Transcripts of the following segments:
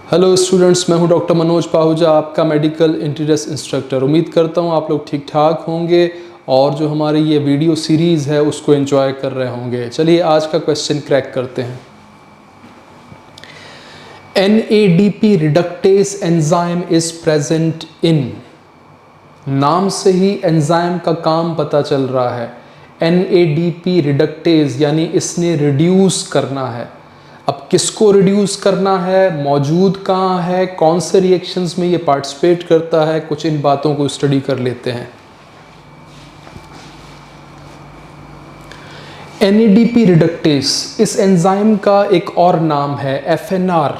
Hello students, मैं हूं doctor Manoj Pahuja, आपका मेडिकल इंटीरियर्स इंस्ट्रक्टर। उम्मीद करता हूं आप लोग ठीक ठाक होंगे और जो हमारी ये वीडियो सीरीज़ है उसको एंजॉय कर रहे होंगे। चलिए आज का क्वेश्चन क्रैक करते हैं। NADP reductase enzyme is present in. नाम से ही एंजाइम का काम पता चल रहा है। NADP रिडक्टेज यानी इसने रिड्यूस करना है। अब किसको रिड्यूस करना है, मौजूद कहाँ है, कौन से रिएक्शंस में ये पार्टिसिपेट करता है, कुछ इन बातों को स्टडी कर लेते हैं। NADP रिडक्टेज इस एंजाइम का एक और नाम है FNR।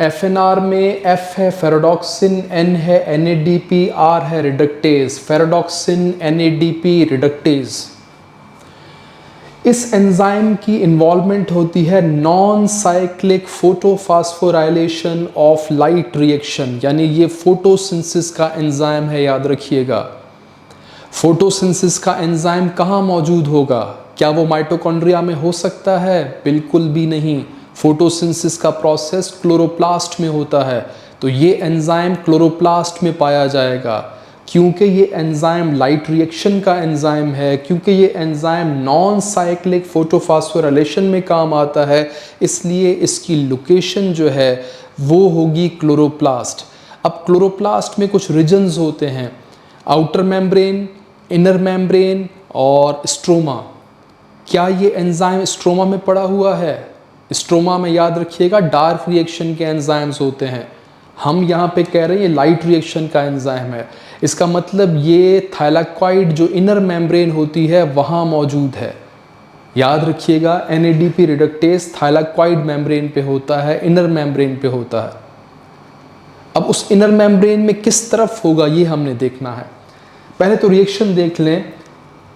FNR में F है फेरोडॉक्सिन, N है NADP, R है रिडक्टेज, फेरोडॉक्सिन NADP रिडक्टेज। इस एंजाइम की इन्वॉल्वमेंट होती है non cyclic photophosphorylation of light reaction, यानी ये फोटोसिंथेसिस का एंजाइम है, याद रखिएगा। फोटोसिंथेसिस का एंजाइम कहाँ मौजूद होगा? क्या वो माइटोकॉन्ड्रिया में हो सकता है? बिल्कुल भी नहीं। फोटोसिंथेसिस का प्रोसेस क्लोरोप्लास्ट में होता है, तो ये एंजाइम क्लोरोप्लास्ट में पाया जाएगा। क्योंकि ये एंजाइम लाइट रिएक्शन का एंजाइम है, क्योंकि ये एंजाइम नॉन साइक्लिक फोटोफॉस्फोराइलेशन में काम आता है, इसलिए इसकी लोकेशन जो है वो होगी क्लोरोप्लास्ट। अब क्लोरोप्लास्ट में कुछ रीजन्स होते हैं, आउटर मेम्ब्रेन, इनर मेम्ब्रेन और स्ट्रोमा। क्या ये एंजाइम स्ट्रोमा में पड़ा हुआ है? स्ट्रोमा में याद रखिएगा डार्क रिएक्शन के एंजाइम्स होते हैं। हम यहाँ पे कह रहे हैं ये लाइट रिएक्शन का एंजाइम है। इसका मतलब ये थाइलाकॉइड जो इनर मेम्ब्रेन होती है वहाँ मौजूद है। याद रखिएगा NADP रिडक्टेज थाइलाकॉइड मेम्ब्रेन पे होता है, इनर मेम्ब्रेन पे होता है। अब उस इनर मेम्ब्रेन में किस तरफ होगा ये हमने देखना है। पहले तो रिएक्शन देख लें,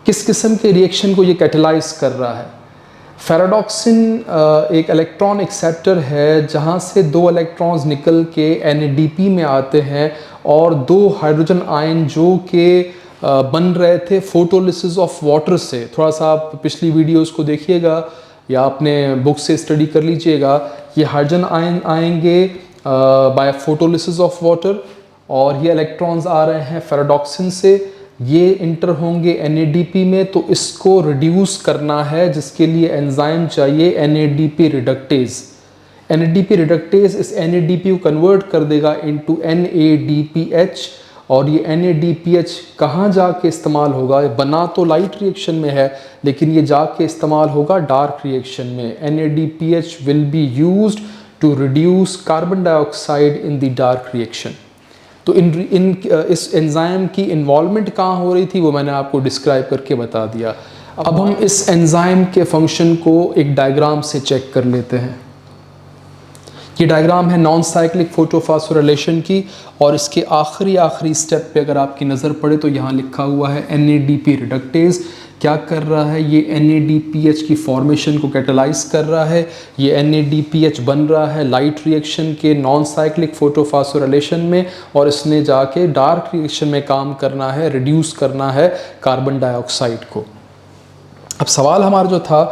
किस किस्म के रिएक्शन को ये कैटेलाइज कर रहा है। फेरोडॉक्सिन एक इलेक्ट्रॉन एक्सेप्टर है जहाँ से दो इलेक्ट्रॉन्स निकल के NADP में आते हैं और दो हाइड्रोजन आयन जो के बन रहे थे फोटोलिसिस ऑफ वाटर से। थोड़ा सा आप पिछली वीडियोस को देखिएगा या अपने बुक से स्टडी कर लीजिएगा। ये हाइड्रोजन आयन आएंगे बाय फोटोलिसिस ऑफ वाटर और ये इलेक्ट्रॉन्स आ रहे हैं फेरोडॉक्सिन से, ये इंटर होंगे NADP में, तो इसको रिड्यूस करना है जिसके लिए एंजाइम चाहिए NADP रिडक्टेज। NADP रिडक्टेज इस NADP को कन्वर्ट कर देगा इनटू NADPH और ये NADPH कहाँ जाके इस्तेमाल होगा? बना तो लाइट रिएक्शन में है लेकिन ये जाके इस्तेमाल होगा डार्क रिएक्शन में। NADPH will be used to reduce carbon dioxide in the dark reaction. तो इस एंजाइम की इन्वॉल्वमेंट कहाँ हो रही थी वो मैंने आपको डिस्क्राइब करके बता दिया। अब हम इस एंजाइम के फंक्शन को एक डायग्राम से चेक कर लेते हैं। ये डायग्राम है नॉन साइक्लिक फोटोफॉस्फोराइलेशन की और इसके आखिरी स्टेप पे अगर आपकी नज़र पड़े तो यहाँ लिखा हुआ है NADP रिडक्टेज क्या कर रहा है, ये NADPH की फॉर्मेशन को कैटेलाइज कर रहा है। ये NADPH बन रहा है लाइट रिएक्शन के नॉन साइक्लिक फोटोफॉस्फोराइलेशन में और इसने जाके डार्क रिएक्शन में काम करना है, रिड्यूस करना है कार्बन डाइऑक्साइड को। अब सवाल हमारा जो था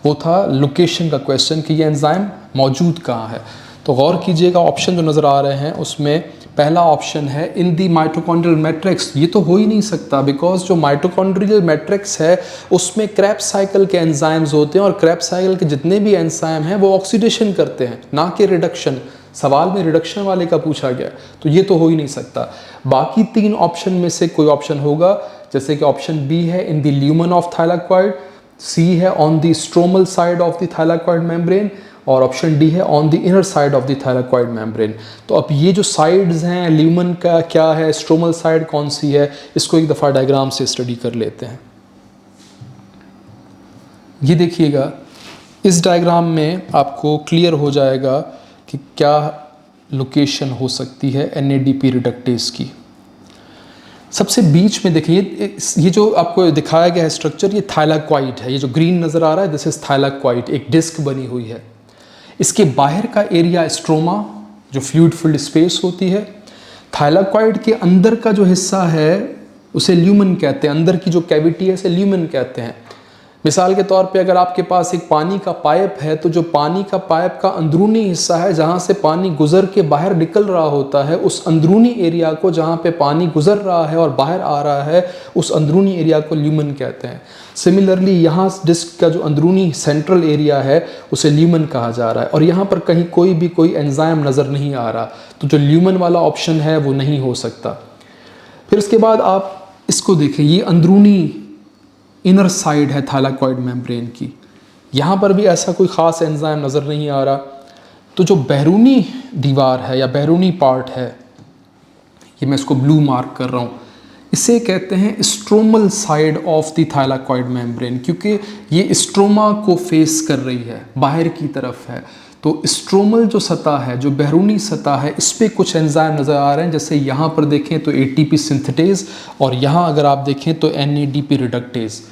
वो था लोकेशन का क्वेश्चन कि ये एंजाइम मौजूद कहाँ है। तो गौर कीजिएगा, ऑप्शन जो नज़र आ रहे हैं उसमें पहला ऑप्शन है इन दी माइटोकॉन्ड्रियल मैट्रिक्स। ये तो हो ही नहीं सकता बिकॉज जो माइटोकॉन्ड्रियल मैट्रिक्स है उसमें क्रेब्स साइकिल के एंजाइम्स होते हैं और क्रेब्स साइकिल के जितने भी एंजाइम हैं वो ऑक्सीडेशन करते हैं, ना कि रिडक्शन। सवाल में रिडक्शन वाले का पूछा गया, तो ये तो हो ही नहीं सकता। बाकी तीन ऑप्शन में से कोई ऑप्शन होगा, जैसे कि ऑप्शन बी है in the lumen of thylakoid, C है on the stromal side of the thylakoid membrane और ऑप्शन डी है on the inner side of the thylakoid membrane. तो अब ये जो साइड्स हैं, ल्यूमन का क्या है, स्ट्रोमल साइड कौन सी है, इसको एक दफ़ा डायग्राम से स्टडी कर लेते हैं। ये देखिएगा, इस डायग्राम में आपको क्लियर हो जाएगा कि क्या लोकेशन हो सकती है NADP रिडक्टेज की। सबसे बीच में देखिए, ये जो आपको दिखाया गया है स्ट्रक्चर, ये थाइलाकॉइड है। ये जो ग्रीन नज़र आ रहा है दिस इज थाइलाकॉइड, एक डिस्क बनी हुई है। इसके बाहर का एरिया स्ट्रोमा जो फ्लूइड फिल्ड स्पेस होती है। थाइलाकॉइड के अंदर का जो हिस्सा है उसे ल्यूमन कहते हैं, अंदर की जो कैविटी है इसे ल्यूमन कहते हैं। मिसाल के तौर पे अगर आपके पास एक पानी का पाइप है तो जो पानी का पाइप का अंदरूनी हिस्सा है जहाँ से पानी गुजर के बाहर निकल रहा होता है, उस अंदरूनी एरिया को जहाँ पे पानी गुजर रहा है और बाहर आ रहा है, उस अंदरूनी एरिया को ल्यूमेन कहते हैं। सिमिलरली यहाँ डिस्क का जो अंदरूनी सेंट्रल एरिया है उसे ल्यूमेन कहा जा रहा है, और यहाँ पर कहीं कोई एंजाइम नज़र नहीं आ रहा, तो जो ल्यूमेन वाला ऑप्शन है वो नहीं हो सकता। फिर उसके बाद आप इसको देखें, ये अंदरूनी इनर साइड है थाइलाकॉइड मेम्ब्रेन की, यहाँ पर भी ऐसा कोई ख़ास एंजाइम नज़र नहीं आ रहा। तो जो बैरूनी दीवार है या बैरूनी पार्ट है, ये मैं इसको ब्लू मार्क कर रहा हूँ, इसे कहते हैं stromal side of the thylakoid membrane, क्योंकि ये स्ट्रोमा को फेस कर रही है, बाहर की तरफ है। तो स्ट्रोमल जो सतह है, जो बैरूनी सतह है, इस पर कुछ एंजाइम नज़र आ रहे हैं। जैसे यहाँ पर देखें तो ATP सिंथेटेज, और यहाँ अगर आप देखें तो NADP रिडक्टेज।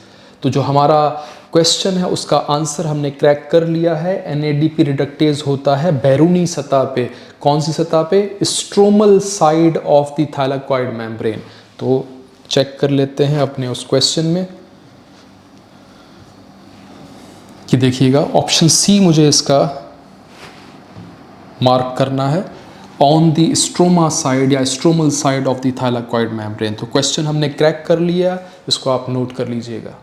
तो जो हमारा क्वेश्चन है उसका आंसर हमने क्रैक कर लिया है। NADP रिडक्टेज होता है बैरूनी सतह पे। कौन सी सतह पे? Stromal side of the thylakoid membrane. तो चेक कर लेते हैं अपने उस क्वेश्चन में कि देखिएगा ऑप्शन सी मुझे इसका मार्क करना है, ऑन द स्ट्रोमा साइड या stromal side of the thylakoid membrane. तो क्वेश्चन हमने क्रैक कर लिया, इसको आप नोट कर लीजिएगा।